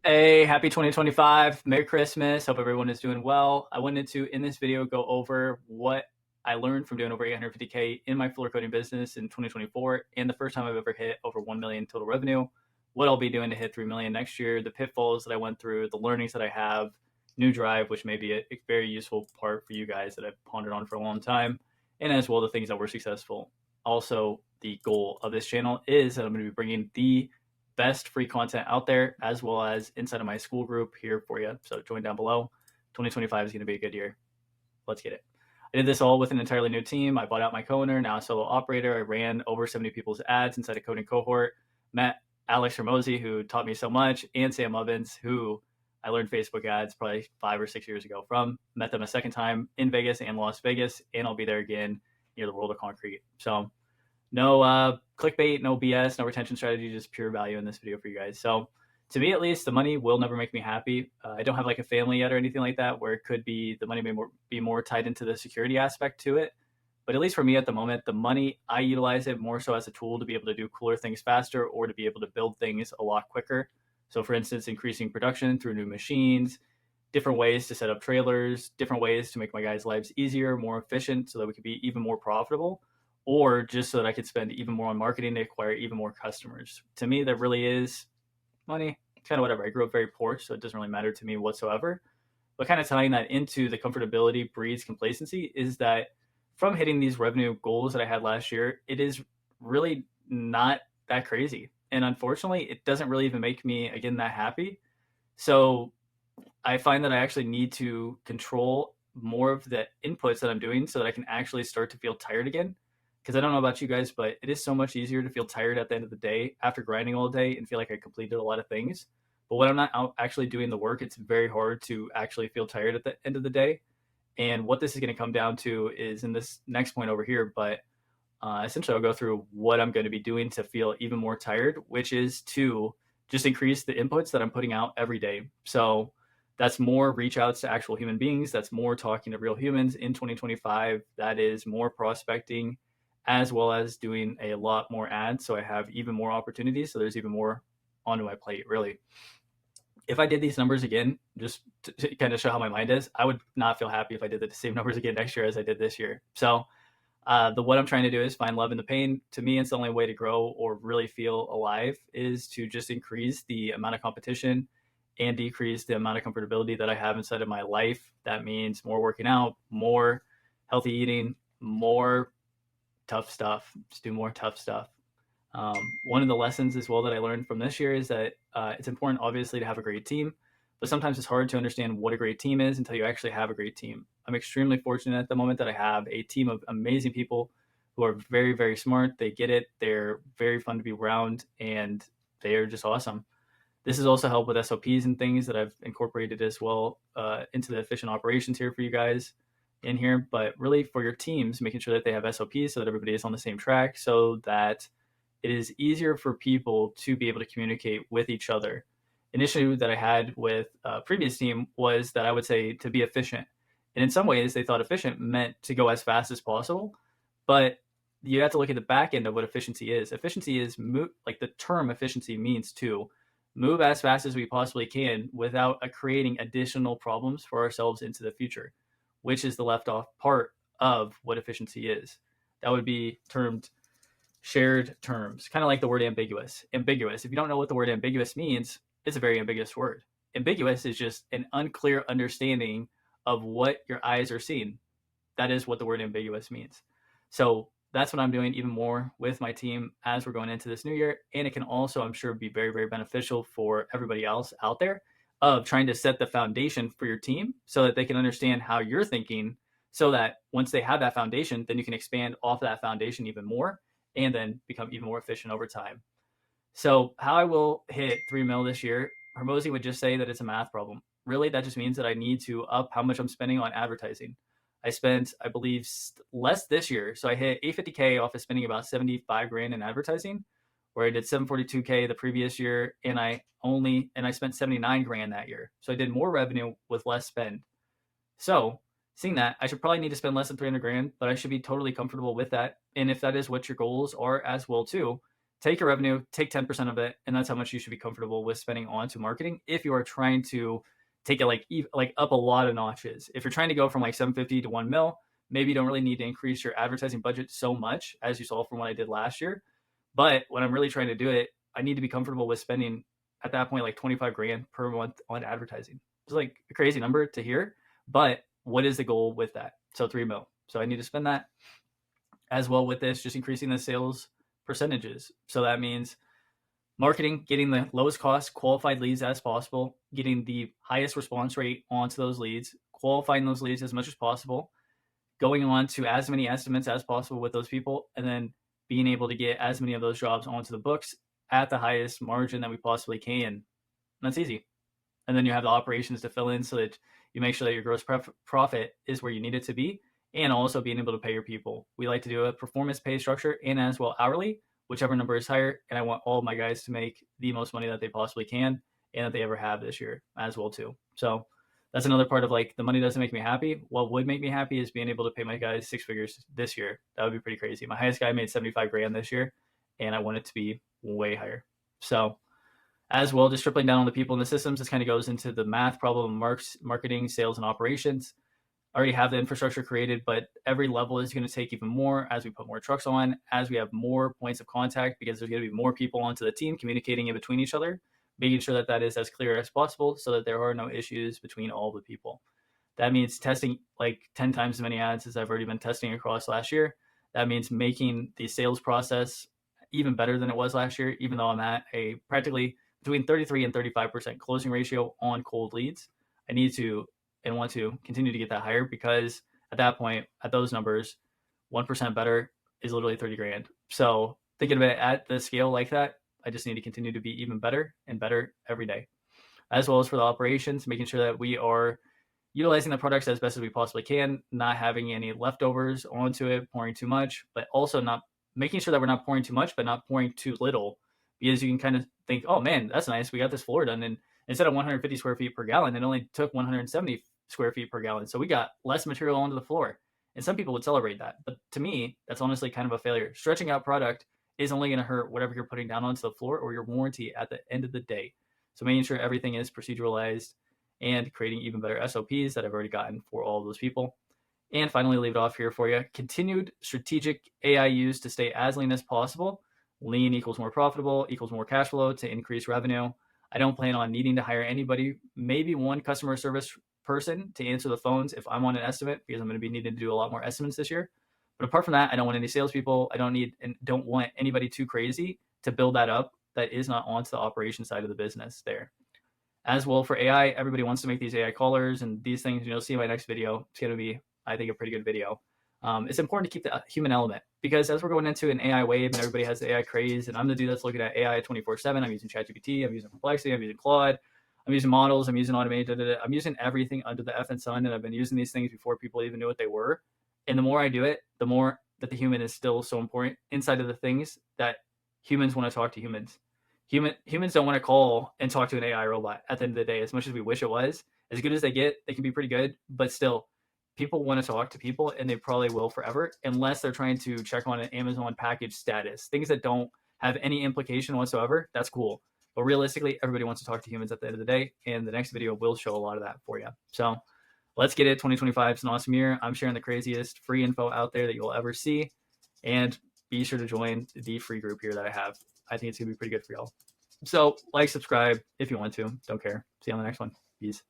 Hey, happy 2025. Merry Christmas. Hope everyone is doing well. I wanted to, in this video, go over what I learned from doing over 850K in my floor coating business in 2024 and the first time I've ever hit over 1 million total revenue, what I'll be doing to hit 3 million next year, the pitfalls that I went through, the learnings that I have, new drive, which may be a very useful part for you guys that I've pondered on for a long time, and as well the things that were successful. Also, the goal of this channel is that I'm going to be bringing the best free content out there, as well as inside of my school group here for you. So join down below. 2025 is going to be a good year. Let's get it. I did this all with an entirely new team. I bought out my co-owner, now a solo operator. I ran over 70 people's ads inside a coding cohort. Met Alex Hermosi, who taught me so much, and Sam Ovens, who I learned Facebook ads probably 5 or 6 years ago from. Met them a second time in Vegas and Las Vegas, and I'll be there again near the World of Concrete. So no clickbait, no BS, no retention strategy, just pure value in this video for you guys. So to me, at least, the money will never make me happy. I don't have like a family yet or anything like that where it could be the money may be more tied into the security aspect to it. But at least for me at the moment, the money, I utilize it more so as a tool to be able to do cooler things faster or to be able to build things a lot quicker. So for instance, increasing production through new machines, different ways to set up trailers, different ways to make my guys' lives easier, more efficient so that we could be even more profitable, or just so that I could spend even more on marketing to acquire even more customers. To me, that really is money, kind of whatever. I grew up very poor, so it doesn't really matter to me whatsoever. But kind of tying that into the comfortability breeds complacency is that from hitting these revenue goals that I had last year, it is really not that crazy. And unfortunately, it doesn't really even make me, again, that happy. So I find that I actually need to control more of the inputs that I'm doing so that I can actually start to feel tired again. Because I don't know about you guys, but it is so much easier to feel tired at the end of the day after grinding all day and feel like I completed a lot of things. But when I'm not out actually doing the work, it's very hard to actually feel tired at the end of the day. And what this is going to come down to is in this next point over here, but essentially I'll go through what I'm going to be doing to feel even more tired, which is to just increase the inputs that I'm putting out every day. So that's more reach outs to actual human beings. That's more talking to real humans in 2025. That is more prospecting, as well as doing a lot more ads. So I have even more opportunities. So there's even more onto my plate, really. If I did these numbers again, just to kind of show how my mind is, I would not feel happy if I did the same numbers again next year as I did this year. So what I'm trying to do is find love in the pain. To me, it's the only way to grow or really feel alive is to just increase the amount of competition and decrease the amount of comfortability that I have inside of my life. That means more working out, more healthy eating, more tough stuff. Just do more tough stuff. One of the lessons as well that I learned from this year is that it's important, obviously, to have a great team, but sometimes it's hard to understand what a great team is until you actually have a great team. I'm extremely fortunate at the moment that I have a team of amazing people who are very, very smart. They get it. They're very fun to be around, and they are just awesome. This has also helped with SOPs and things that I've incorporated as well into the efficient operations here for you guys in here, but really for your teams, making sure that they have SOPs so that everybody is on the same track so that it is easier for people to be able to communicate with each other. An issue that I had with a previous team was that I would say to be efficient. And in some ways, they thought efficient meant to go as fast as possible. But you have to look at the back end of what efficiency is. Efficiency is, like the term efficiency means to move as fast as we possibly can without creating additional problems for ourselves into the future, which is the left off part of what efficiency is. That would be termed shared terms, kind of like the word ambiguous. Ambiguous, if you don't know what the word ambiguous means, it's a very ambiguous word. Ambiguous is just an unclear understanding of what your eyes are seeing. That is what the word ambiguous means. So that's what I'm doing even more with my team as we're going into this new year. And it can also, I'm sure, be very, very beneficial for everybody else out there of trying to set the foundation for your team so that they can understand how you're thinking, so that once they have that foundation, then you can expand off of that foundation even more and then become even more efficient over time. So how I will hit 3 mil this year, Hermosi would just say that it's a math problem. Really, that just means that I need to up how much I'm spending on advertising. I spent, I believe, less this year. So I hit 850K off of spending about 75 grand in advertising, where I did 742K the previous year, and I spent 79 grand that year. So I did more revenue with less spend. So seeing that, I should probably need to spend less than 300 grand, but I should be totally comfortable with that. And if that is what your goals are as well too, take your revenue, take 10% of it, and that's how much you should be comfortable with spending onto marketing if you are trying to take it like up a lot of notches. If you're trying to go from like 750 to 1 mil, maybe you don't really need to increase your advertising budget so much as you saw from what I did last year. But when I'm really trying to do it, I need to be comfortable with spending at that point like 25 grand per month on advertising. It's like a crazy number to hear, but what is the goal with that? So 3 mil. So I need to spend that as well with this, just increasing the sales percentages. So that means marketing, getting the lowest cost qualified leads as possible, getting the highest response rate onto those leads, qualifying those leads as much as possible, going on to as many estimates as possible with those people, and then being able to get as many of those jobs onto the books at the highest margin that we possibly can. And that's easy. And then you have the operations to fill in so that you make sure that your gross profit is where you need it to be, and also being able to pay your people. We like to do a performance pay structure and as well hourly, whichever number is higher. And I want all of my guys to make the most money that they possibly can and that they ever have this year as well too. So that's another part of like the money doesn't make me happy. What would make me happy is being able to pay my guys 6 figures this year. That would be pretty crazy. My highest guy made 75 grand this year, and I want it to be way higher. So as well, just tripling down on the people and the systems, this kind of goes into the math problem, marketing, sales, and operations. I already have the infrastructure created, but every level is going to take even more as we put more trucks on, as we have more points of contact, because there's going to be more people onto the team communicating in between each other, making sure that that is as clear as possible so that there are no issues between all the people. That means testing like 10 times as many ads as I've already been testing across last year. That means making the sales process even better than it was last year, even though I'm at a practically between 33 and 35% closing ratio on cold leads. I need to and want to continue to get that higher, because at that point, at those numbers, 1% better is literally 30 grand. So thinking about it at the scale like that, I just need to continue to be even better and better every day. As well as for the operations, making sure that we are utilizing the products as best as we possibly can, not having any leftovers onto it, pouring too much, but also not making sure that we're not pouring too much, but not pouring too little, because you can kind of think, oh man, that's nice. We got this floor done. And instead of 150 square feet per gallon, it only took 170 square feet per gallon. So we got less material onto the floor. And some people would celebrate that. But to me, that's honestly kind of a failure. Stretching out product is only going to hurt whatever you're putting down onto the floor or your warranty at the end of the day. So making sure everything is proceduralized and creating even better SOPs that I've already gotten for all of those people. And finally, leave it off here for you. Continued strategic AI use to stay as lean as possible. Lean equals more profitable, equals more cash flow to increase revenue. I don't plan on needing to hire anybody, maybe one customer service person to answer the phones if I'm on an estimate, because I'm going to be needing to do a lot more estimates this year. But apart from that, I don't want any salespeople. I don't need and don't want anybody too crazy to build that up that is not onto the operation side of the business there. As well for AI, everybody wants to make these AI callers and these things. You'll see in my next video. It's going to be, I think, a pretty good video. It's important to keep the human element, because as we're going into an AI wave and everybody has the AI craze, and I'm the dude that's looking at AI 24/7. I'm using ChatGPT, I'm using Perplexity, I'm using Claude, I'm using models, I'm using automated, I'm using everything under the effing sun, and I've been using these things before people even knew what they were. And the more I do it, the more that the human is still so important inside of the things that humans want to talk to humans. Humans don't want to call and talk to an AI robot at the end of the day, as much as we wish it was. As good as they get, they can be pretty good, but still, people want to talk to people, and they probably will forever, unless they're trying to check on an Amazon package status. Things that don't have any implication whatsoever, that's cool. But realistically, everybody wants to talk to humans at the end of the day, and the next video will show a lot of that for you. So let's get it. 2025 is an awesome year. I'm sharing the craziest free info out there that you'll ever see, and be sure to join the free group here that I have. I think it's going to be pretty good for y'all. So like, subscribe if you want to. Don't care. See you on the next one. Peace.